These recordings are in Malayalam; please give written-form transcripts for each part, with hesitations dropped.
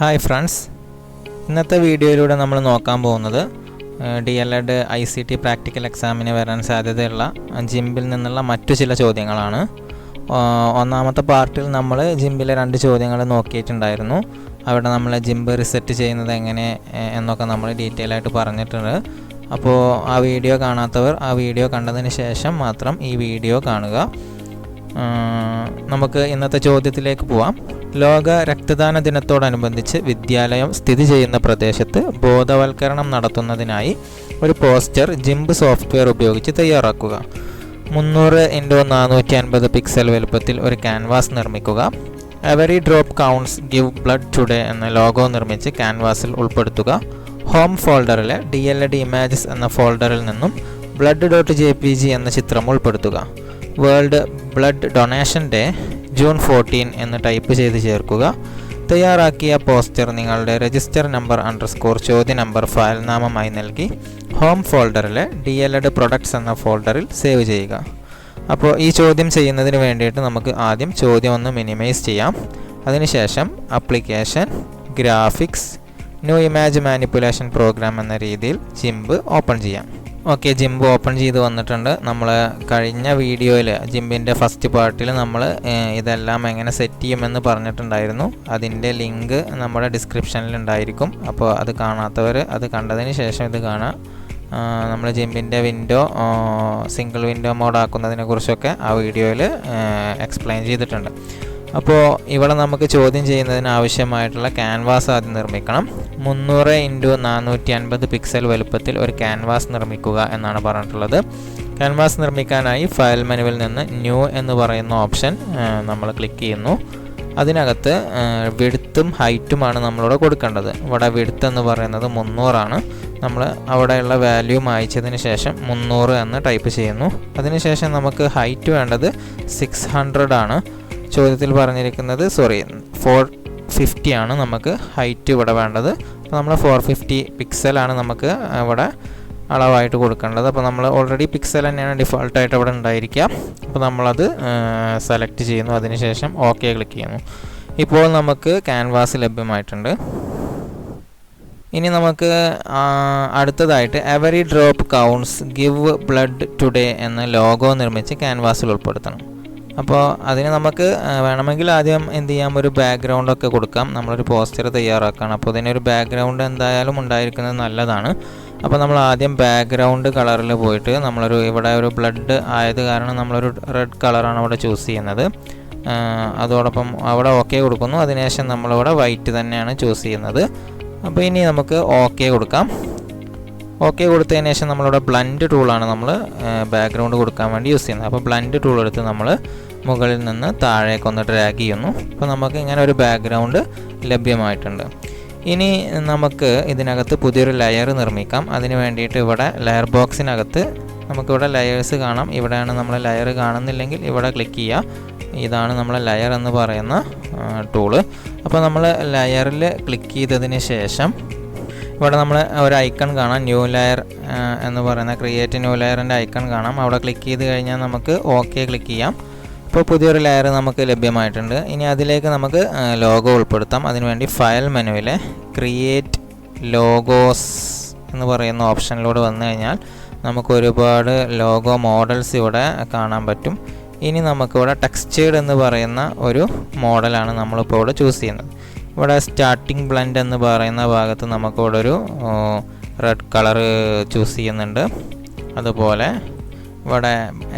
ഹായ് ഫ്രണ്ട്സ്, ഇന്നത്തെ വീഡിയോയിലൂടെ നമ്മൾ നോക്കാൻ പോകുന്നത് DLED ICT പ്രാക്ടിക്കൽ എക്സാമിന് വരാൻ സാധ്യതയുള്ള ജിംബിൽ നിന്നുള്ള മറ്റു ചില ചോദ്യങ്ങളാണ്. ഒന്നാമത്തെ പാർട്ടിൽ നമ്മൾ ജിംബിലെ 2 ചോദ്യങ്ങൾ നോക്കിയിട്ടുണ്ടായിരുന്നു. അവിടെ നമ്മൾ ജിംബ് റിസെറ്റ് ചെയ്യുന്നത് എങ്ങനെ എന്നൊക്കെ നമ്മൾ ഡീറ്റെയിൽ ആയിട്ട് പറഞ്ഞിട്ടുണ്ട്. അപ്പോൾ ആ വീഡിയോ കാണാത്തവർ ആ വീഡിയോ കണ്ടതിന് ശേഷം മാത്രം ഈ വീഡിയോ കാണുക. നമുക്ക് ഇന്നത്തെ ചോദ്യത്തിലേക്ക് പോവാം. ലോക രക്തദാന ദിനത്തോടനുബന്ധിച്ച് വിദ്യാലയം സ്ഥിതി ചെയ്യുന്ന പ്രദേശത്ത് ബോധവൽക്കരണം നടത്തുന്നതിനായി ഒരു പോസ്റ്റർ ജിംബ് സോഫ്റ്റ്വെയർ ഉപയോഗിച്ച് തയ്യാറാക്കുക. 300x450 പിക്സൽ വലുപ്പത്തിൽ ഒരു ക്യാൻവാസ് നിർമ്മിക്കുക. Every drop counts give blood today എന്ന ലോഗോ നിർമ്മിച്ച് ക്യാൻവാസിൽ ഉൾപ്പെടുത്തുക. ഹോം ഫോൾഡറിലെ DLED ഇമേജസ് എന്ന ഫോൾഡറിൽ നിന്നും blood.jpg എന്ന ചിത്രം ഉൾപ്പെടുത്തുക. World blood donation day June 14 എന്ന് ടൈപ്പ് ചെയ്ത് ചേർക്കുക. തയ്യാറാക്കിയ പോസ്റ്റർ നിങ്ങളുടെ രജിസ്റ്റർ നമ്പർ _ ചോദ്യ നമ്പർ ഫയൽ നാമമായി നൽകി ഹോം ഫോൾഡറിലെ DLED പ്രൊഡക്ട്സ് എന്ന ഫോൾഡറിൽ സേവ് ചെയ്യുക. അപ്പോൾ ഈ ചോദ്യം ചെയ്യുന്നതിന് വേണ്ടിയിട്ട് നമുക്ക് ആദ്യം ചോദ്യം ഒന്ന് മിനിമൈസ് ചെയ്യാം. അതിനുശേഷം application, graphics, new image manipulation program എന്ന രീതിയിൽ ജിംബ് ഓപ്പൺ ചെയ്യാം. ഓക്കെ, ജിംബ് ഓപ്പൺ ചെയ്ത് വന്നിട്ടുണ്ട്. നമ്മൾ കഴിഞ്ഞ വീഡിയോയിൽ ജിംബിൻ്റെ ഫസ്റ്റ് പാർട്ടിൽ നമ്മൾ ഇതെല്ലാം എങ്ങനെ സെറ്റ് ചെയ്യുമെന്ന് പറഞ്ഞിട്ടുണ്ടായിരുന്നു. അതിൻ്റെ ലിങ്ക് നമ്മുടെ ഡിസ്ക്രിപ്ഷനിൽ ഉണ്ടായിരിക്കും. അപ്പോൾ അത് കാണാത്തവർ അത് കണ്ടതിന് ശേഷം ഇത് കാണാം. നമ്മൾ ജിംബിൻ്റെ വിൻഡോ സിംഗിൾ വിൻഡോ മോഡ് ആക്കുന്നതിനെ കുറിച്ചൊക്കെ ആ വീഡിയോയിൽ എക്സ്പ്ലെയിൻ ചെയ്തിട്ടുണ്ട്. അപ്പോൾ ഇവിടെ നമുക്ക് ചോദ്യം ചെയ്യുന്നതിന് ആവശ്യമായിട്ടുള്ള ക്യാൻവാസ് ആദ്യം നിർമ്മിക്കണം. 300x450 പിക്സൽ വലുപ്പത്തിൽ ഒരു ക്യാൻവാസ് നിർമ്മിക്കുക എന്നാണ് പറഞ്ഞിട്ടുള്ളത്. ക്യാൻവാസ് നിർമ്മിക്കാനായി ഫയൽ മെനുവിൽ നിന്ന് ന്യൂ എന്ന് പറയുന്ന ഓപ്ഷൻ നമ്മൾ ക്ലിക്ക് ചെയ്യുന്നു. അതിനകത്ത് വിഡ്ത്തും ഹൈറ്റുമാണ് നമ്മളിവിടെ കൊടുക്കേണ്ടത്. ഇവിടെ വിഡ്ത്ത് എന്ന് പറയുന്നത് 300 ആണ്. നമ്മൾ അവിടെയുള്ള വാല്യൂ മായ്ച്ചതിന് ശേഷം 300 എന്ന് ടൈപ്പ് ചെയ്യുന്നു. അതിനുശേഷം നമുക്ക് ഹൈറ്റ് വേണ്ടത് 600 ആണ്. ചോദ്യത്തിൽ പറഞ്ഞിരിക്കുന്നത് 450 ആണ് നമുക്ക് ഹൈറ്റ് ഇവിടെ വേണ്ടത്. അപ്പോൾ നമ്മൾ 450 പിക്സലാണ് നമുക്ക് ഇവിടെ അളവായിട്ട് കൊടുക്കേണ്ടത്. അപ്പോൾ നമ്മൾ ഓൾറെഡി പിക്സൽ തന്നെയാണ് ഡിഫോൾട്ടായിട്ട് ഇവിടെ ഉണ്ടായിരിക്കുക. അപ്പോൾ നമ്മളത് സെലക്ട് ചെയ്യുന്നു. അതിനുശേഷം ഓക്കെ ക്ലിക്ക് ചെയ്യുന്നു. ഇപ്പോൾ നമുക്ക് ക്യാൻവാസ് ലഭ്യമായിട്ടുണ്ട്. ഇനി നമുക്ക് അടുത്തതായിട്ട് every drop counts give blood today എന്ന ലോഗോ നിർമ്മിച്ച് ക്യാൻവാസിൽ ഉൾപ്പെടുത്തണം. അപ്പോൾ അതിന് നമുക്ക് വേണമെങ്കിൽ ആദ്യം എന്ത് ചെയ്യാം, ഒരു ബാക്ക്ഗ്രൗണ്ടൊക്കെ കൊടുക്കാം. നമ്മളൊരു പോസ്റ്റർ തയ്യാറാക്കണം. അപ്പോൾ ഇതിനൊരു ബാക്ക്ഗ്രൗണ്ട് എന്തായാലും ഉണ്ടായിരിക്കുന്നത് നല്ലതാണ്. അപ്പോൾ നമ്മൾ ആദ്യം ബാക്ക്ഗ്രൗണ്ട് കളറിൽ പോയിട്ട് ഇവിടെ ഒരു ബ്ലഡ് ആയത് കാരണം നമ്മളൊരു റെഡ് കളറാണ് അവിടെ ചൂസ് ചെയ്യുന്നത്. അതോടൊപ്പം അവിടെ ഓക്കെ കൊടുക്കുന്നു. അതിനുശേഷം നമ്മളിവിടെ വൈറ്റ് തന്നെയാണ് ചൂസ് ചെയ്യുന്നത്. അപ്പോൾ ഇനി നമുക്ക് ഓക്കെ കൊടുക്കാം. ഓക്കെ കൊടുത്തതിന് ശേഷം നമ്മളിവിടെ ബ്ലൻഡ് ടൂളാണ് നമ്മൾ ബാക്ക്ഗ്രൗണ്ട് കൊടുക്കാൻ വേണ്ടി യൂസ് ചെയ്യുന്നത്. അപ്പോൾ ബ്ലൻഡ് ടൂൾ എടുത്ത് നമ്മൾ മുകളിൽ നിന്ന് താഴേക്കൊന്ന് ഡ്രാഗ് ചെയ്യുന്നു. അപ്പോൾ നമുക്ക് ഇങ്ങനെ ഒരു ബാക്ക്ഗ്രൗണ്ട് ലഭ്യമായിട്ടുണ്ട്. ഇനി നമുക്ക് ഇതിനകത്ത് പുതിയൊരു ലെയർ നിർമ്മിക്കാം. അതിന് വേണ്ടിയിട്ട് ഇവിടെ ലെയർ ബോക്സിനകത്ത് നമുക്കിവിടെ ലെയേഴ്സ് കാണാം. ഇവിടെയാണ് നമ്മൾ ലെയർ കാണുന്നില്ലെങ്കിൽ ഇവിടെ ക്ലിക്ക് ചെയ്യുക. ഇതാണ് നമ്മൾ ലെയർ എന്ന് പറയുന്ന ടൂള്. അപ്പോൾ നമ്മൾ ലെയറിൽ ക്ലിക്ക് ചെയ്തതിന് ശേഷം ഇവിടെ നമ്മൾ ഒരു ഐക്കൺ കാണാം, ന്യൂ ലെയർ എന്ന് പറയുന്ന ക്രിയേറ്റ് ന്യൂ ലെയറിൻ്റെ ഐക്കൺ കാണാം. അവിടെ ക്ലിക്ക് ചെയ്ത് കഴിഞ്ഞാൽ നമുക്ക് ഓക്കെ ക്ലിക്ക് ചെയ്യാം. ഇപ്പോൾ പുതിയൊരു ലെയർ നമുക്ക് ലഭ്യമായിട്ടുണ്ട്. ഇനി അതിലേക്ക് നമുക്ക് ലോഗോ ഉൾപ്പെടുത്താം. അതിനുവേണ്ടി ഫയൽ മെനുവിലെ ക്രിയേറ്റ് ലോഗോസ് എന്ന് പറയുന്ന ഓപ്ഷനിലൂടെ വന്നു കഴിഞ്ഞാൽ നമുക്ക് ഒരുപാട് ലോഗോ മോഡൽസ് ഇവിടെ കാണാൻ പറ്റും. ഇനി നമുക്കിവിടെ ടെക്സ്ചേർഡ് എന്ന് പറയുന്ന ഒരു മോഡലാണ് നമ്മളിപ്പോൾ ഇവിടെ ചൂസ് ചെയ്യുന്നത്. ഇവിടെ സ്റ്റാർട്ടിംഗ് ബ്ലെൻഡ് എന്ന് പറയുന്ന ഭാഗത്ത് നമുക്കിവിടെ ഒരു റെഡ് കളറ് ചൂസ് ചെയ്യുന്നുണ്ട്. അതുപോലെ ഇവിടെ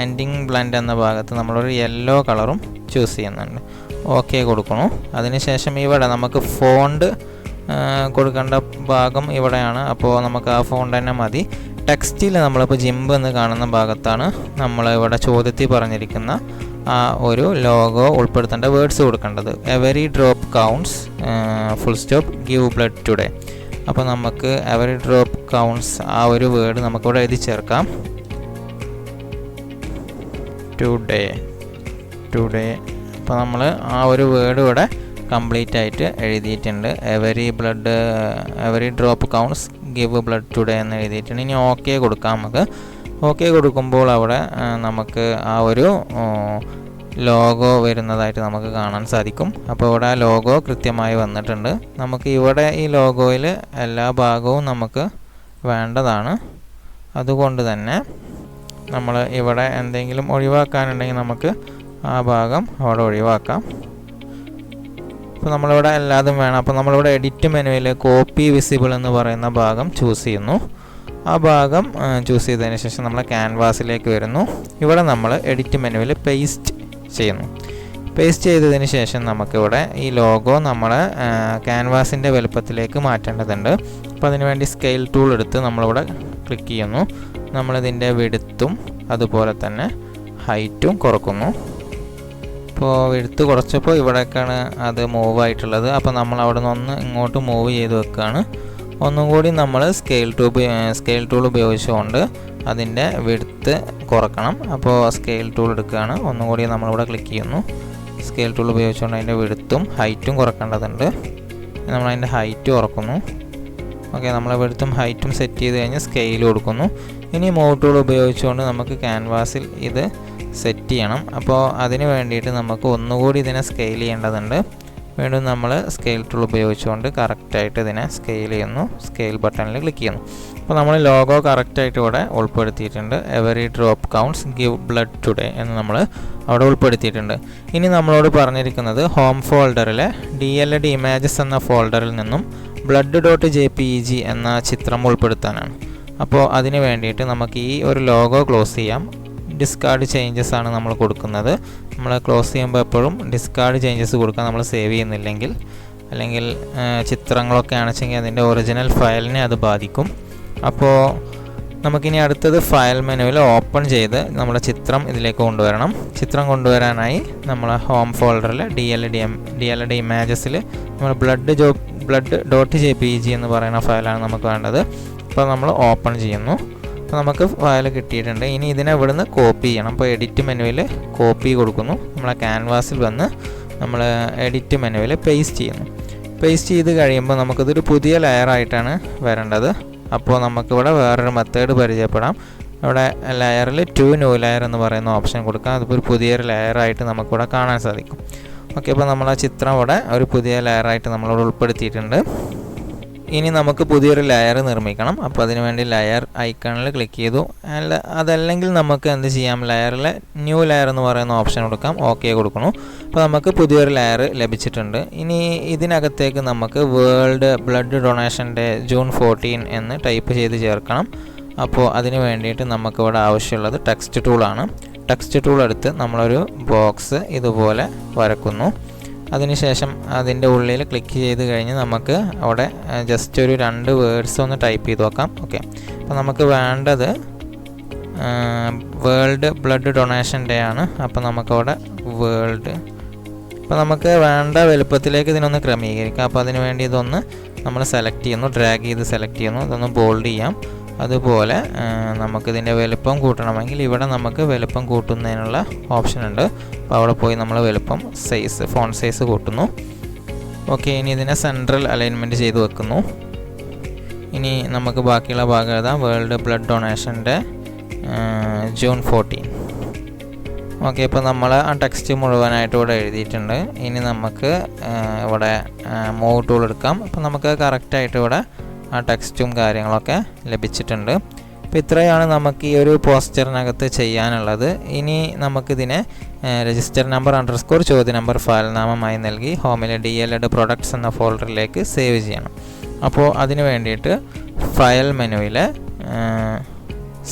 എൻഡിങ് ബ്ലെൻഡ് എന്ന ഭാഗത്ത് നമ്മളൊരു യെല്ലോ കളറും ചൂസ് ചെയ്യുന്നുണ്ട്. ഓക്കെ കൊടുക്കണം. അതിനുശേഷം ഇവിടെ നമുക്ക് ഫോണ്ട് കൊടുക്കേണ്ട ഭാഗം ഇവിടെയാണ്. അപ്പോൾ നമുക്ക് ആ ഫോണ്ട് തന്നെ മതി. ടെക്സ്റ്റിൽ നമ്മളിപ്പോൾ ജിംബ് എന്ന് കാണുന്ന ഭാഗത്താണ് നമ്മൾ ഇവിടെ ചോദ്യത്തിൽ പറഞ്ഞിരിക്കുന്ന ആ ഒരു ലോഗോ ഉൾപ്പെടുത്തേണ്ട വേർഡ്സ് കൊടുക്കേണ്ടത്. Every drop counts _ give blood today. അപ്പോൾ നമുക്ക് എവറി ഡ്രോപ്പ് കൗണ്ട്സ് ആ ഒരു വേർഡ് നമുക്കിവിടെ എഴുതി ചേർക്കാം. ടുഡേ. അപ്പോൾ നമ്മൾ ആ ഒരു വേർഡ് ഇവിടെ കംപ്ലീറ്റ് ആയിട്ട് എഴുതിയിട്ടുണ്ട്. Every drop counts give blood today എന്ന് എഴുതിയിട്ടുണ്ട്. ഇനി ഓക്കെ കൊടുക്കാം നമുക്ക്. ഓക്കെ കൊടുക്കുമ്പോൾ അവിടെ നമുക്ക് ആ ഒരു ലോഗോ വരുന്നതായിട്ട് നമുക്ക് കാണാൻ സാധിക്കും. അപ്പോൾ ഇവിടെ ആ ലോഗോ കൃത്യമായി വന്നിട്ടുണ്ട്. നമുക്ക് ഇവിടെ ഈ ലോഗോയിൽ എല്ലാ ഭാഗവും നമുക്ക് വേണ്ടതാണ്. അതുകൊണ്ട് തന്നെ നമ്മൾ ഇവിടെ എന്തെങ്കിലും ഒഴിവാക്കാനുണ്ടെങ്കിൽ നമുക്ക് ആ ഭാഗം അവിടെ ഒഴിവാക്കാം. അപ്പോൾ നമ്മളിവിടെ എല്ലാതും വേണം. അപ്പോൾ നമ്മളിവിടെ എഡിറ്റ് മെനുവിൽ കോപ്പി വിസിബിൾ എന്ന് പറയുന്ന ഭാഗം ചൂസ് ചെയ്യുന്നു. ആ ഭാഗം ചൂസ് ചെയ്തതിന് ശേഷം നമ്മൾ ക്യാൻവാസിലേക്ക് വരുന്നു. ഇവിടെ നമ്മൾ എഡിറ്റ് മെനുവിൽ പേസ്റ്റ് ചെയ്യുന്നു. പേസ്റ്റ് ചെയ്തതിന് ശേഷം നമുക്കിവിടെ ഈ ലോഗോ നമ്മൾ ക്യാൻവാസിൻ്റെ വലുപ്പത്തിലേക്ക് മാറ്റേണ്ടതുണ്ട്. അപ്പോൾ അതിനുവേണ്ടി സ്കെയിൽ ടൂൾ എടുത്ത് നമ്മളിവിടെ ക്ലിക്ക് ചെയ്യുന്നു. നമ്മളിതിൻ്റെ വിഡ്ത്തും അതുപോലെ തന്നെ ഹൈറ്റും കുറക്കുന്നു. ഇപ്പോൾ വിഡ്ത്ത് കുറച്ചപ്പോൾ ഇവിടേക്കാണ് അത് മൂവ് ആയിട്ടുള്ളത്. അപ്പോൾ നമ്മൾ അവിടെ നിന്ന് ഇങ്ങോട്ട് മൂവ് ചെയ്ത് വെക്കുകയാണ്. ഒന്നും കൂടി നമ്മൾ സ്കെയിൽ ടൂൾ ഉപയോഗിച്ചുകൊണ്ട് അതിൻ്റെ വിഡ്ത്ത് കുറക്കണം. അപ്പോൾ സ്കെയിൽ ടൂൾ എടുക്കുകയാണ്. ഒന്നും കൂടി നമ്മളിവിടെ ക്ലിക്ക് ചെയ്യുന്നു. സ്കെയിൽ ടൂൾ ഉപയോഗിച്ചുകൊണ്ട് അതിൻ്റെ വിഡ്ത്തും ഹൈറ്റും കുറക്കേണ്ടതുണ്ട്. നമ്മളതിൻ്റെ ഹൈറ്റ് കുറക്കുന്നു. ഓക്കെ, നമ്മൾ വിഡ്ത്തും ഹൈറ്റും സെറ്റ് ചെയ്ത് കഴിഞ്ഞ് സ്കെയിൽ കൊടുക്കുന്നു. ഇനി മൂവ് ടൂൾ ഉപയോഗിച്ചുകൊണ്ട് നമുക്ക് ക്യാൻവാസിൽ ഇത് സെറ്റ് ചെയ്യണം. അപ്പോൾ അതിന് വേണ്ടിയിട്ട് നമുക്ക് ഒന്നുകൂടി ഇതിനെ സ്കെയിൽ ചെയ്യേണ്ടതുണ്ട്. വീണ്ടും നമ്മൾ സ്കെയിൽ ടൂൾ ഉപയോഗിച്ചുകൊണ്ട് കറക്റ്റായിട്ട് ഇതിനെ സ്കെയിൽ ചെയ്യുന്നു. സ്കെയിൽ ബട്ടണിൽ ക്ലിക്ക് ചെയ്യുന്നു. അപ്പോൾ നമ്മൾ ലോഗോ കറക്റ്റായിട്ട് ഇവിടെ ഉൾപ്പെടുത്തിയിട്ടുണ്ട്. Every drop counts give blood today എന്ന് നമ്മൾ അവിടെ ഉൾപ്പെടുത്തിയിട്ടുണ്ട്. ഇനി നമ്മളോട് പറഞ്ഞിരിക്കുന്നത് ഹോം ഫോൾഡറിലെ DLD ഇമേജസ് എന്ന ഫോൾഡറിൽ നിന്നും blood.jpg എന്ന ചിത്രം ഉൾപ്പെടുത്താനാണ്. അപ്പോൾ അതിന് വേണ്ടിയിട്ട് നമുക്ക് ഈ ഒരു ലോഗോ ക്ലോസ് ചെയ്യാം. ഡിസ്കാർഡ് ചേഞ്ചസ് ആണ് നമ്മൾ കൊടുക്കുന്നത്. നമ്മൾ ക്ലോസ് ചെയ്യുമ്പോൾ എപ്പോഴും ഡിസ്കാർഡ് ചേഞ്ചസ് കൊടുക്കാൻ നമ്മൾ സേവ് ചെയ്യുന്നില്ലെങ്കിൽ, അല്ലെങ്കിൽ ചിത്രങ്ങളൊക്കെ ആണെച്ചെങ്കിൽ അതിൻ്റെ ഒറിജിനൽ ഫയലിനെ അത് ബാധിക്കും. അപ്പോൾ നമുക്കിനി അടുത്തത് ഫയൽ മെനുവിൽ ഓപ്പൺ ചെയ്ത് നമ്മുടെ ചിത്രം ഇതിലേക്ക് കൊണ്ടുവരണം. ചിത്രം കൊണ്ടുവരാനായി നമ്മൾ ഹോം ഫോൾഡറിൽ DLD ഇമേജസിൽ നമ്മൾ blood.jpg എന്ന് പറയുന്ന ഫയലാണ് നമുക്ക് വേണ്ടത്. അപ്പോൾ നമ്മൾ ഓപ്പൺ ചെയ്യുന്നു. അപ്പോൾ നമുക്ക് ഫയൽ കിട്ടിയിട്ടുണ്ട്. ഇനി ഇതിനെ ഇവിടുന്ന് കോപ്പി ചെയ്യണം. അപ്പോൾ എഡിറ്റ് മെനുവിൽ കോപ്പി കൊടുക്കുന്നു. നമ്മളെ ക്യാൻവാസിൽ വന്ന് നമ്മൾ എഡിറ്റ് മെനുവിൽ പേസ്റ്റ് ചെയ്യുന്നു. പേസ്റ്റ് ചെയ്ത് കഴിയുമ്പോൾ നമുക്കിതൊരു പുതിയ ലെയറായിട്ടാണ് വരേണ്ടത്. അപ്പോൾ നമുക്കിവിടെ വേറൊരു മെത്തേഡ് പരിചയപ്പെടാം. ഇവിടെ ലെയറിൽ ടു ന്യൂ ലെയർ എന്ന് പറയുന്ന ഓപ്ഷൻ കൊടുക്കാം. അതിപ്പോൾ ഒരു പുതിയൊരു ലെയറായിട്ട് നമുക്കിവിടെ കാണാൻ സാധിക്കും. ഓക്കെ, അപ്പോൾ നമ്മൾ ആ ചിത്രം ഇവിടെ ഒരു പുതിയ ലെയറായിട്ട് നമ്മളിവിടെ ഉൾപ്പെടുത്തിയിട്ടുണ്ട്. ഇനി നമുക്ക് പുതിയൊരു ലെയർ നിർമ്മിക്കണം. അപ്പോൾ അതിനുവേണ്ടി ലെയർ ഐക്കണിൽ ക്ലിക്ക് ചെയ്തു. അതല്ലെങ്കിൽ നമുക്ക് എന്ത് ചെയ്യാം, ലെയറിൽ ന്യൂ ലെയർ എന്ന് പറയുന്ന ഓപ്ഷൻ കൊടുക്കാം. ഓക്കെ കൊടുക്കണം. അപ്പോൾ നമുക്ക് പുതിയൊരു ലെയർ ലഭിച്ചിട്ടുണ്ട്. ഇനി ഇതിനകത്തേക്ക് നമുക്ക് world blood donation day June 14 എന്ന് ടൈപ്പ് ചെയ്ത് ചേർക്കണം. അപ്പോൾ അതിന് വേണ്ടിയിട്ട് നമുക്കിവിടെ ആവശ്യമുള്ളത് ടെക്സ്റ്റ് ടൂളാണ്. ടെക്സ്റ്റ് ടൂൾ എടുത്ത് നമ്മളൊരു ബോക്സ് ഇതുപോലെ വരക്കുന്നു. അതിനുശേഷം അതിൻ്റെ ഉള്ളിൽ ക്ലിക്ക് ചെയ്ത് കഴിഞ്ഞ് നമുക്ക് അവിടെ ജസ്റ്റ് ഒരു 2 വേർഡ്സ് ഒന്ന് ടൈപ്പ് ചെയ്ത് നോക്കാം. ഓക്കെ, അപ്പോൾ നമുക്ക് വേണ്ടത് വേൾഡ് ബ്ലഡ് ഡൊണേഷൻ ഡേ ആണ്. അപ്പോൾ നമുക്കവിടെ വേൾഡ്, അപ്പോൾ നമുക്ക് വേണ്ട വലുപ്പത്തിലേക്ക് ഇതിനൊന്ന് ക്രമീകരിക്കാം. അപ്പോൾ അതിന് വേണ്ടി ഇതൊന്ന് നമ്മൾ സെലക്ട് ചെയ്യുന്നു, ഡ്രാഗ് ചെയ്ത് സെലക്ട് ചെയ്യുന്നു. ഇതൊന്ന് ബോൾഡ് ചെയ്യാം. അതുപോലെ നമുക്കിതിൻ്റെ വലുപ്പം കൂട്ടണമെങ്കിൽ ഇവിടെ നമുക്ക് വലുപ്പം കൂട്ടുന്നതിനുള്ള ഓപ്ഷൻ ഉണ്ട്. അപ്പോൾ അവിടെ പോയി നമ്മൾ വലുപ്പം ഫോണ്ട് സൈസ് കൂട്ടുന്നു. ഓക്കെ, ഇനി ഇതിനെ സെൻട്രൽ അലൈൻമെൻറ്റ് ചെയ്ത് വെക്കുന്നു. ഇനി നമുക്ക് ബാക്കിയുള്ള ഭാഗം എഴുതാം. World blood donation day June 14. Okay, ഇപ്പോൾ നമ്മൾ ആ ടെക്സ്റ്റ് മുഴുവനായിട്ട് ഇവിടെ എഴുതിയിട്ടുണ്ട്. ഇനി നമുക്ക് ഇവിടെ മൂവ് ടൂൾ എടുക്കാം. അപ്പോൾ നമുക്ക് കറക്റ്റായിട്ട് ഇവിടെ ആ ടെക്സ്റ്റും കാര്യങ്ങളൊക്കെ ലഭിച്ചിട്ടുണ്ട്. അപ്പോൾ ഇത്രയാണ് നമുക്ക് ഈ ഒരു പോസ്റ്ററിനകത്ത് ചെയ്യാനുള്ളത്. ഇനി നമുക്കിതിനെ രജിസ്റ്റർ നമ്പർ _ ചോദ്യ നമ്പർ ഫയൽ നാമമായി നൽകി ഹോമിലെ DLD പ്രൊഡക്ട്സ് എന്ന ഫോൾഡറിലേക്ക് സേവ് ചെയ്യണം. അപ്പോൾ അതിന് വേണ്ടിയിട്ട് ഫയൽ മെനുവിലെ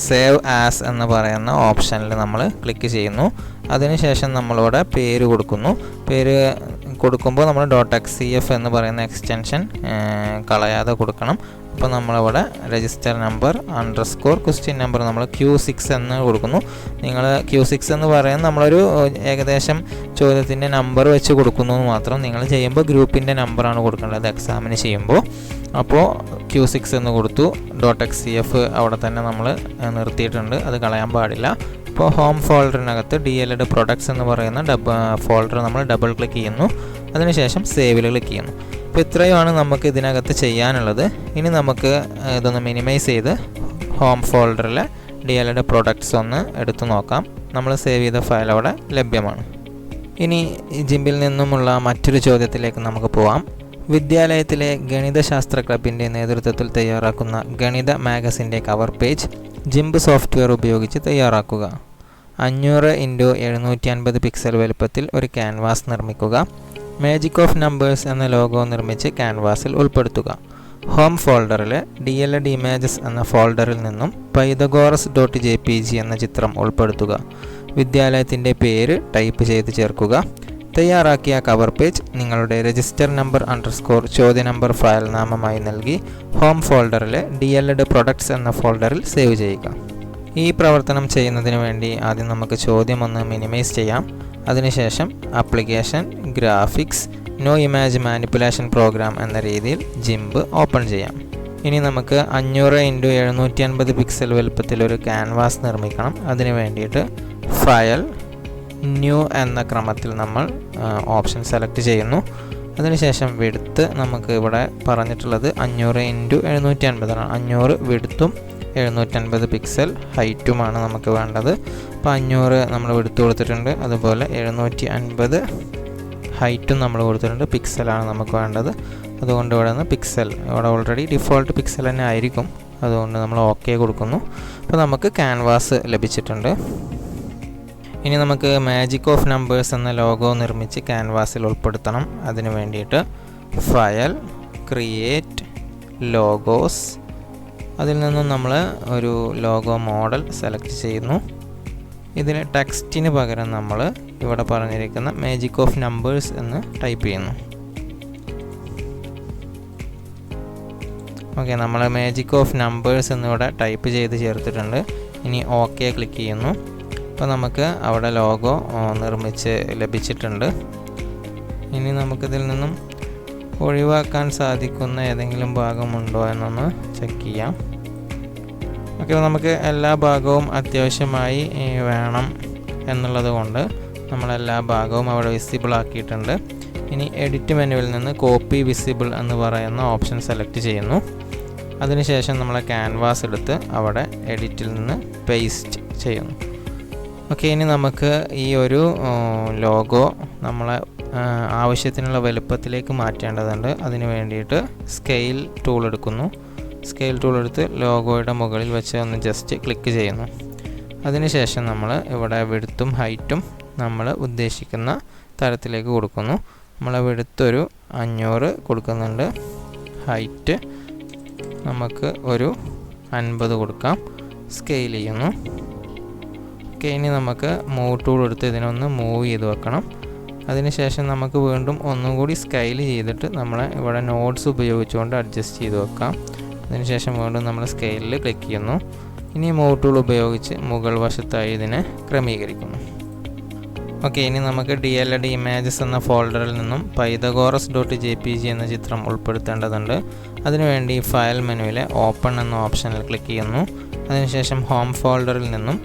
സേവ് ആസ് എന്ന് പറയുന്ന ഓപ്ഷനിൽ നമ്മൾ ക്ലിക്ക് ചെയ്യുന്നു. അതിനുശേഷം നമ്മളിവിടെ പേര് കൊടുക്കുന്നു. പേര് കൊടുക്കുമ്പോൾ നമ്മൾ .xcf എന്ന് പറയുന്ന എക്സ്റ്റൻഷൻ കളയാതെ കൊടുക്കണം. അപ്പോൾ നമ്മളിവിടെ രജിസ്റ്റർ നമ്പർ _ ക്വസ്റ്റ്യൻ നമ്പർ നമ്മൾ Q6 എന്ന് കൊടുക്കുന്നു. നിങ്ങൾ Q6 എന്ന് പറയുന്നത് നമ്മളൊരു ഏകദേശം ചോദ്യത്തിൻ്റെ നമ്പർ വെച്ച് കൊടുക്കുന്നു എന്ന് മാത്രം. നിങ്ങൾ ചെയ്യുമ്പോൾ ഗ്രൂപ്പിൻ്റെ നമ്പറാണ് കൊടുക്കേണ്ടത് എക്സാമിന് ചെയ്യുമ്പോൾ. അപ്പോൾ Q6 എന്ന് കൊടുത്തു. .xcf അവിടെ തന്നെ നമ്മൾ നിർത്തിയിട്ടുണ്ട്, അത് കളയാൻ പാടില്ല. അപ്പോൾ ഹോം ഫോൾഡറിനകത്ത് DLD പ്രൊഡക്ട്സ് എന്ന് പറയുന്ന ഫോൾഡർ നമ്മൾ ഡബിൾ ക്ലിക്ക് ചെയ്യുന്നു. അതിനുശേഷം സേവിൽ ക്ലിക്ക് ചെയ്യുന്നു. അപ്പോൾ ഇത്രയുമാണ് നമുക്ക് ഇതിനകത്ത് ചെയ്യാനുള്ളത്. ഇനി നമുക്ക് ഇതൊന്ന് മിനിമൈസ് ചെയ്ത് ഹോം ഫോൾഡറിലെ DLD പ്രൊഡക്ട്സ് ഒന്ന് എടുത്തു നോക്കാം. നമ്മൾ സേവ് ചെയ്ത ഫയൽ അവിടെ ലഭ്യമാണ്. ഇനി ജിംബിൽ നിന്നുമുള്ള മറ്റൊരു ചോദ്യത്തിലേക്ക് നമുക്ക് പോവാം. വിദ്യാലയത്തിലെ ഗണിതശാസ്ത്ര ക്ലബിൻ്റെ നേതൃത്വത്തിൽ തയ്യാറാക്കുന്ന ഗണിത മാഗസിൻ്റെ കവർ പേജ് ജിംബ് സോഫ്റ്റ്വെയർ ഉപയോഗിച്ച് തയ്യാറാക്കുക. 500x750 പിക്സൽ വലുപ്പത്തിൽ ഒരു ക്യാൻവാസ് നിർമ്മിക്കുക. മാജിക് ഓഫ് നമ്പേഴ്സ് എന്ന ലോഗോ നിർമ്മിച്ച് ക്യാൻവാസിൽ ഉൾപ്പെടുത്തുക. ഹോം ഫോൾഡറിൽ DLD ഇമേജസ് എന്ന ഫോൾഡറിൽ നിന്നും pythagoras.jpg എന്ന ചിത്രം ഉൾപ്പെടുത്തുക. വിദ്യാലയത്തിൻ്റെ പേര് ടൈപ്പ് ചെയ്ത് ചേർക്കുക. തയ്യാറാക്കിയ കവർ പേജ് നിങ്ങളുടെ രജിസ്റ്റർ നമ്പർ _ ചോദ്യ നമ്പർ ഫയൽ നാമമായി നൽകി ഹോം ഫോൾഡറിൽ DLD പ്രൊഡക്ട്സ് എന്ന ഫോൾഡറിൽ സേവ് ചെയ്യുക. ഈ പ്രവർത്തനം ചെയ്യുന്നതിന് വേണ്ടി ആദ്യം നമുക്ക് ചോദ്യം ഒന്ന് മിനിമൈസ് ചെയ്യാം. അതിനുശേഷം application, graphics, no image manipulation program എന്ന രീതിയിൽ ജിംബ് ഓപ്പൺ ചെയ്യാം. ഇനി നമുക്ക് 500x750 പിക്സൽ വലുപ്പത്തിൽ ഒരു ക്യാൻവാസ് നിർമ്മിക്കണം. അതിന് വേണ്ടിയിട്ട് ഫയൽ, ന്യൂ എന്ന ക്രമത്തിൽ നമ്മൾ ഓപ്ഷൻ സെലക്ട് ചെയ്യുന്നു. അതിനുശേഷം വിഡ്ത്ത് നമുക്ക് ഇവിടെ പറഞ്ഞിട്ടുള്ളത് 500x750 ആണ്. 500 വിഡ്ത്തും 750 പിക്സൽ ഹൈറ്റുമാണ് നമുക്ക് വേണ്ടത്. അപ്പോൾ 500 നമ്മൾ വിഡ്ത്ത് കൊടുത്തിട്ടുണ്ട്, അതുപോലെ 750 ഹൈറ്റും നമ്മൾ കൊടുത്തിട്ടുണ്ട്. പിക്സലാണ് നമുക്ക് വേണ്ടത്. അതുകൊണ്ട് ഇവിടെ നിന്ന് പിക്സൽ, ഇവിടെ ഓൾറെഡി ഡിഫോൾട്ട് പിക്സൽ തന്നെ ആയിരിക്കും. അതുകൊണ്ട് നമ്മൾ ഓക്കെ കൊടുക്കുന്നു. അപ്പോൾ നമുക്ക് ക്യാൻവാസ് ലഭിച്ചിട്ടുണ്ട്. ഇനി നമുക്ക് മാജിക് ഓഫ് നമ്പേഴ്സ് എന്ന ലോഗോ നിർമ്മിച്ച് ക്യാൻവാസിൽ ഉൾപ്പെടുത്തണം. അതിന് വേണ്ടിയിട്ട് ഫയൽ, ക്രിയേറ്റ്, ലോഗോസ്, അതിൽ നിന്നും നമ്മൾ ഒരു ലോഗോ മോഡൽ സെലക്ട് ചെയ്യുന്നു. ഇതിന് ടെക്സ്റ്റിന് പകരം നമ്മൾ ഇവിടെ പറഞ്ഞിരിക്കുന്ന മാജിക് ഓഫ് നമ്പേഴ്സ് എന്ന് ടൈപ്പ് ചെയ്യുന്നു. ഓക്കെ, നമ്മൾ മാജിക് ഓഫ് നമ്പേഴ്സ് എന്നിവിടെ ടൈപ്പ് ചെയ്ത് ചേർത്തിട്ടുണ്ട്. ഇനി ഓക്കെ ക്ലിക്ക് ചെയ്യുന്നു. അപ്പോൾ നമുക്ക് അവിടെ ലോഗോ നിർമ്മിച്ച് ലഭിച്ചിട്ടുണ്ട്. ഇനി നമുക്കിതിൽ നിന്നും ഒഴിവാക്കാൻ സാധിക്കുന്ന ഏതെങ്കിലും ഭാഗമുണ്ടോ എന്നൊന്ന് ചെക്ക് ചെയ്യാം. ഓക്കെ, നമുക്ക് എല്ലാ ഭാഗവും അത്യാവശ്യമായി വേണം എന്നുള്ളത് കൊണ്ട് നമ്മളെല്ലാ ഭാഗവും അവിടെ വിസിബിൾ ആക്കിയിട്ടുണ്ട്. ഇനി എഡിറ്റ് മെനുവിൽ നിന്ന് കോപ്പി വിസിബിൾ എന്ന് പറയുന്ന ഓപ്ഷൻ സെലക്ട് ചെയ്യുന്നു. അതിനുശേഷം നമ്മൾ ക്യാൻവാസ് എടുത്ത് അവിടെ എഡിറ്റിൽ നിന്ന് പേസ്റ്റ് ചെയ്യുന്നു. ഓക്കെ, ഇനി നമുക്ക് ഈ ഒരു ലോഗോ നമ്മളെ ആവശ്യത്തിനുള്ള വലുപ്പത്തിലേക്ക് മാറ്റേണ്ടതുണ്ട്. അതിന് വേണ്ടിയിട്ട് സ്കെയിൽ ടൂൾ എടുക്കുന്നു. സ്കെയിൽ ടൂൾ എടുത്ത് ലോഗോയുടെ മുകളിൽ വെച്ച് ഒന്ന് ജസ്റ്റ് ക്ലിക്ക് ചെയ്യുന്നു. അതിനുശേഷം നമ്മൾ ഇവിടെ വിഡ്ത്തും ഹൈറ്റും നമ്മൾ ഉദ്ദേശിക്കുന്ന തരത്തിലേക്ക് കൊടുക്കുന്നു. നമ്മൾ വിഡ്ത്ത് ഒരു 500 കൊടുക്കുന്നുണ്ട്. ഹൈറ്റ് നമുക്ക് ഒരു 50 കൊടുക്കാം. സ്കെയിൽ ചെയ്യുന്നു. ഓക്കെ, ഇനി നമുക്ക് മൂവ് ടൂൾ എടുത്ത് ഇതിനൊന്ന് മൂവ് ചെയ്ത് വെക്കണം. അതിനുശേഷം നമുക്ക് വീണ്ടും ഒന്നും കൂടി സ്കെയിൽ ചെയ്തിട്ട് നമ്മൾ ഇവിടെ നോട്ട്സ് ഉപയോഗിച്ചുകൊണ്ട് അഡ്ജസ്റ്റ് ചെയ്ത് വെക്കാം. അതിനുശേഷം വീണ്ടും നമ്മൾ സ്കെയിലിൽ ക്ലിക്ക് ചെയ്യുന്നു. ഇനി മൂവ് ടൂൾ ഉപയോഗിച്ച് മുകൾ വശത്തായി ഇതിനെ ക്രമീകരിക്കുന്നു. ഓക്കെ, ഇനി നമുക്ക് DLD ഇമേജസ് എന്ന ഫോൾഡറിൽ നിന്നും pythagoras.jpg എന്ന ചിത്രം ഉൾപ്പെടുത്തേണ്ടതുണ്ട്. അതിനുവേണ്ടി ഫയൽ മെനുവിലെ ഓപ്പൺ എന്ന ഓപ്ഷനിൽ ക്ലിക്ക് ചെയ്യുന്നു. അതിനുശേഷം ഹോം ഫോൾഡറിൽ നിന്നും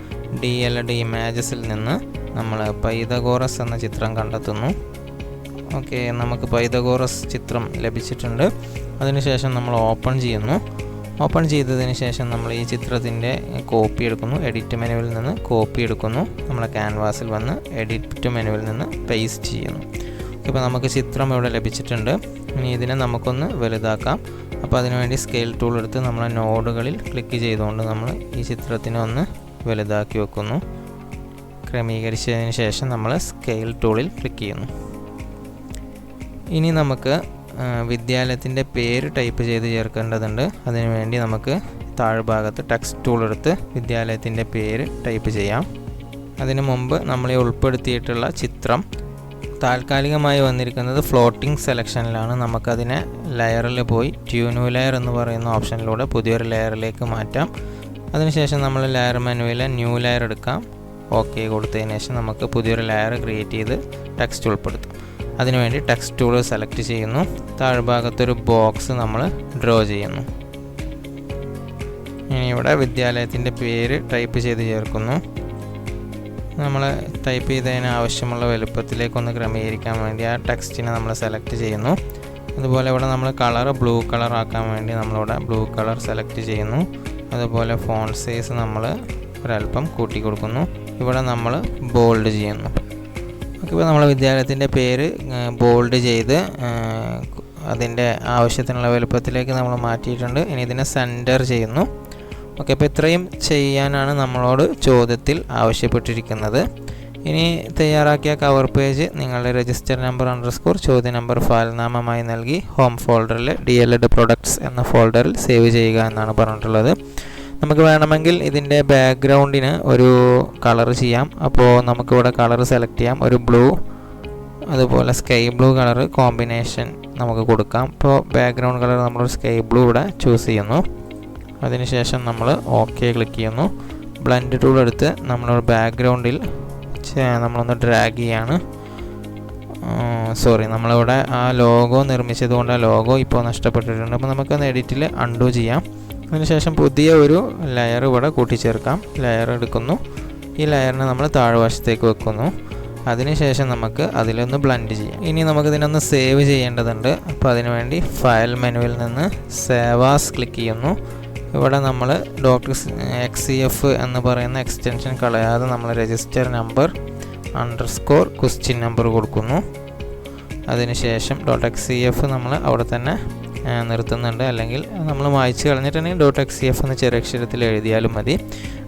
DLD ഇമേജസിൽ നിന്ന് നമ്മൾ പൈതഗോറസ് എന്ന ചിത്രം കണ്ടെത്തുന്നു. ഓക്കെ, നമുക്ക് പൈതഗോറസ് ചിത്രം ലഭിച്ചിട്ടുണ്ട്. അതിനുശേഷം നമ്മൾ ഓപ്പൺ ചെയ്യുന്നു. ഓപ്പൺ ചെയ്തതിന് ശേഷം നമ്മൾ ഈ ചിത്രത്തിൻ്റെ കോപ്പി എടുക്കുന്നു. എഡിറ്റ് മെനുവിൽ നിന്ന് കോപ്പി എടുക്കുന്നു. നമ്മളെ ക്യാൻവാസിൽ വന്ന് എഡിറ്റ് മെനുവിൽ നിന്ന് പേസ്റ്റ് ചെയ്യുന്നു. ഇപ്പോൾ നമുക്ക് ചിത്രം ഇവിടെ ലഭിച്ചിട്ടുണ്ട്. ഇനി ഇതിനെ നമുക്കൊന്ന് വലുതാക്കാം. അപ്പോൾ അതിനുവേണ്ടി സ്കെയിൽ ടൂൾ എടുത്ത് നമ്മളെ നോഡുകളിൽ ക്ലിക്ക് ചെയ്തുകൊണ്ട് നമ്മൾ ഈ ചിത്രത്തിനെ ഒന്ന് വലുതാക്കി വെക്കുന്നു. ക്രമീകരിച്ചതിന് ശേഷം നമ്മൾ സ്കെയിൽ ടൂളിൽ ക്ലിക്ക് ചെയ്യുന്നു. ഇനി നമുക്ക് വിദ്യാലയത്തിൻ്റെ പേര് ടൈപ്പ് ചെയ്ത് ചേർക്കേണ്ടതുണ്ട്. അതിനുവേണ്ടി നമുക്ക് താഴ്ഭാഗത്ത് ടെക്സ്റ്റ് ടൂൾ എടുത്ത് വിദ്യാലയത്തിൻ്റെ പേര് ടൈപ്പ് ചെയ്യാം. അതിനു മുമ്പ് നമ്മൾ ഉൾപ്പെടുത്തിയിട്ടുള്ള ചിത്രം താൽക്കാലികമായി വന്നിരിക്കുന്നത് ഫ്ലോട്ടിംഗ് സെലക്ഷനിലാണ്. നമുക്കതിനെ ലെയറിൽ പോയി ട്യൂനു ലെയർ എന്ന് പറയുന്ന ഓപ്ഷനിലൂടെ പുതിയൊരു ലെയറിലേക്ക് മാറ്റാം. അതിനുശേഷം നമ്മൾ ലെയർ മെനുവിലെ ന്യൂ ലെയർ എടുക്കാം. ഓക്കെ കൊടുത്തതിന് ശേഷം നമുക്ക് പുതിയൊരു ലെയർ ക്രിയേറ്റ് ചെയ്ത് ടെക്സ്റ്റ് ഉൾപ്പെടുത്തും. അതിനുവേണ്ടി ടെക്സ്റ്റ് ടൂൾ സെലക്ട് ചെയ്യുന്നു. താഴ്ഭാഗത്തൊരു ബോക്സ് നമ്മൾ ഡ്രോ ചെയ്യുന്നു. ഇനി ഇവിടെ വിദ്യാലയത്തിൻ്റെ പേര് ടൈപ്പ് ചെയ്ത് ചേർക്കുന്നു. നമ്മൾ ടൈപ്പ് ചെയ്തതിന് ആവശ്യമുള്ള വലുപ്പത്തിലേക്കൊന്ന് ക്രമീകരിക്കാൻ വേണ്ടി ആ ടെക്സ്റ്റിനെ നമ്മൾ സെലക്ട് ചെയ്യുന്നു. അതുപോലെ ഇവിടെ നമ്മൾ കളർ ബ്ലൂ കളർ ആക്കാൻ വേണ്ടി നമ്മളിവിടെ ബ്ലൂ കളർ സെലക്ട് ചെയ്യുന്നു. അതുപോലെ ഫോണ്ട് സൈസ് നമ്മൾ ഒരല്പം കൂട്ടി കൊടുക്കുന്നു. ഇവിടെ നമ്മൾ ബോൾഡ് ചെയ്യുന്നു. ഇപ്പോൾ നമ്മളെ വിദ്യാലയത്തിൻ്റെ പേര് ബോൾഡ് ചെയ്ത് അതിൻ്റെ ആവശ്യത്തിനുള്ള വലുപ്പത്തിലേക്ക് നമ്മൾ മാറ്റിയിട്ടുണ്ട്. ഇനി ഇതിനെ സെൻറ്റർ ചെയ്യുന്നു. ഓക്കെ, അപ്പോൾ ഇത്രയും ചെയ്യാനാണ് നമ്മളോട് ചോദ്യത്തിൽ ആവശ്യപ്പെട്ടിരിക്കുന്നത്. ഇനി തയ്യാറാക്കിയ കവർ പേജ് നിങ്ങളുടെ രജിസ്റ്റർ നമ്പർ _ ചോദ്യ നമ്പർ ഫയൽ നാമമായി നൽകി ഹോം ഫോൾഡറിൽ DLED പ്രൊഡക്ട്സ് എന്ന ഫോൾഡറിൽ സേവ് ചെയ്യുക എന്നാണ് പറഞ്ഞിട്ടുള്ളത്. നമുക്ക് വേണമെങ്കിൽ ഇതിൻ്റെ ബാക്ക്ഗ്രൗണ്ടിന് ഒരു കളർ ചെയ്യാം. അപ്പോൾ നമുക്കിവിടെ കളർ സെലക്ട് ചെയ്യാം. ഒരു ബ്ലൂ, അതുപോലെ സ്കൈ ബ്ലൂ കളർ കോമ്പിനേഷൻ നമുക്ക് കൊടുക്കാം. ഇപ്പോൾ ബാക്ക്ഗ്രൗണ്ട് കളർ നമ്മളൊരു സ്കൈ ബ്ലൂ ഇവിടെ ചൂസ് ചെയ്യുന്നു. അതിനുശേഷം നമ്മൾ ഓക്കെ ക്ലിക്ക് ചെയ്യുന്നു. ബ്ലെൻഡ് ടൂൾ എടുത്ത് നമ്മളൊരു ബാക്ക്ഗ്രൗണ്ടിൽ നമ്മളൊന്ന് ഡ്രാഗ് ചെയ്യാണ്. നമ്മളിവിടെ ആ ലോഗോ നിർമ്മിച്ചതുകൊണ്ട് ആ ലോഗോ ഇപ്പോൾ നഷ്ടപ്പെട്ടിട്ടുണ്ട്. അപ്പോൾ നമുക്കൊന്ന് എഡിറ്റിൽ അൺഡു ചെയ്യാം. അതിനുശേഷം പുതിയ ഒരു ലെയർ ഇവിടെ കൂട്ടിച്ചേർക്കാം. ലെയർ എടുക്കുന്നു. ഈ ലെയറിനെ നമ്മൾ താഴ്വശത്തേക്ക് വെക്കുന്നു. അതിനുശേഷം നമുക്ക് അതിലൊന്ന് ബ്ലെൻഡ് ചെയ്യാം. ഇനി നമുക്കിതിനൊന്ന് സേവ് ചെയ്യേണ്ടതുണ്ട്. അപ്പോൾ അതിനുവേണ്ടി ഫയൽ മെനുവിൽ നിന്ന് സേവ് ആസ് ക്ലിക്ക് ചെയ്യുന്നു. ഇവിടെ നമ്മൾ .xcf എന്ന് പറയുന്ന എക്സ്റ്റൻഷൻ കളയാതെ നമ്മൾ രജിസ്റ്റർ നമ്പർ _ ക്വസ്റ്റ്യൻ നമ്പർ കൊടുക്കുന്നു. അതിനുശേഷം .xcf നമ്മൾ അവിടെ തന്നെ നിർത്തുന്നുണ്ട്. അല്ലെങ്കിൽ നമ്മൾ മായ്ച്ച് കളഞ്ഞിട്ടുണ്ടെങ്കിൽ .xcf എന്ന് ചെറിയ അക്ഷരത്തിൽ എഴുതിയാലും മതി.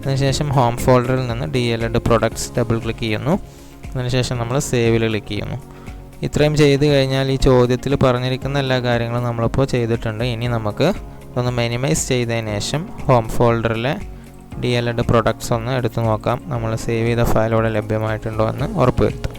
അതിനുശേഷം ഹോം ഫോൾഡറിൽ നിന്ന് DLED പ്രൊഡക്ട്സ് ഡബിൾ ക്ലിക്ക് ചെയ്യുന്നു. അതിനുശേഷം നമ്മൾ സേവിൽ ക്ലിക്ക് ചെയ്യുന്നു. ഇത്രയും ചെയ്ത് കഴിഞ്ഞാൽ ഈ ചോദ്യത്തിൽ പറഞ്ഞിരിക്കുന്ന എല്ലാ കാര്യങ്ങളും നമ്മളിപ്പോൾ ചെയ്തിട്ടുണ്ട്. ഇനി നമുക്ക് ഒന്ന് മിനിമൈസ് ചെയ്തതിന് ശേഷം ഹോം ഫോൾഡറിലെ DLED പ്രൊഡക്ട്സ് ഒന്ന് എടുത്തു നോക്കാം. നമ്മൾ സേവ് ചെയ്ത ഫയൽ ഇവിടെ ലഭ്യമായിട്ടുണ്ടോ എന്ന് ഉറപ്പുവരുത്താം.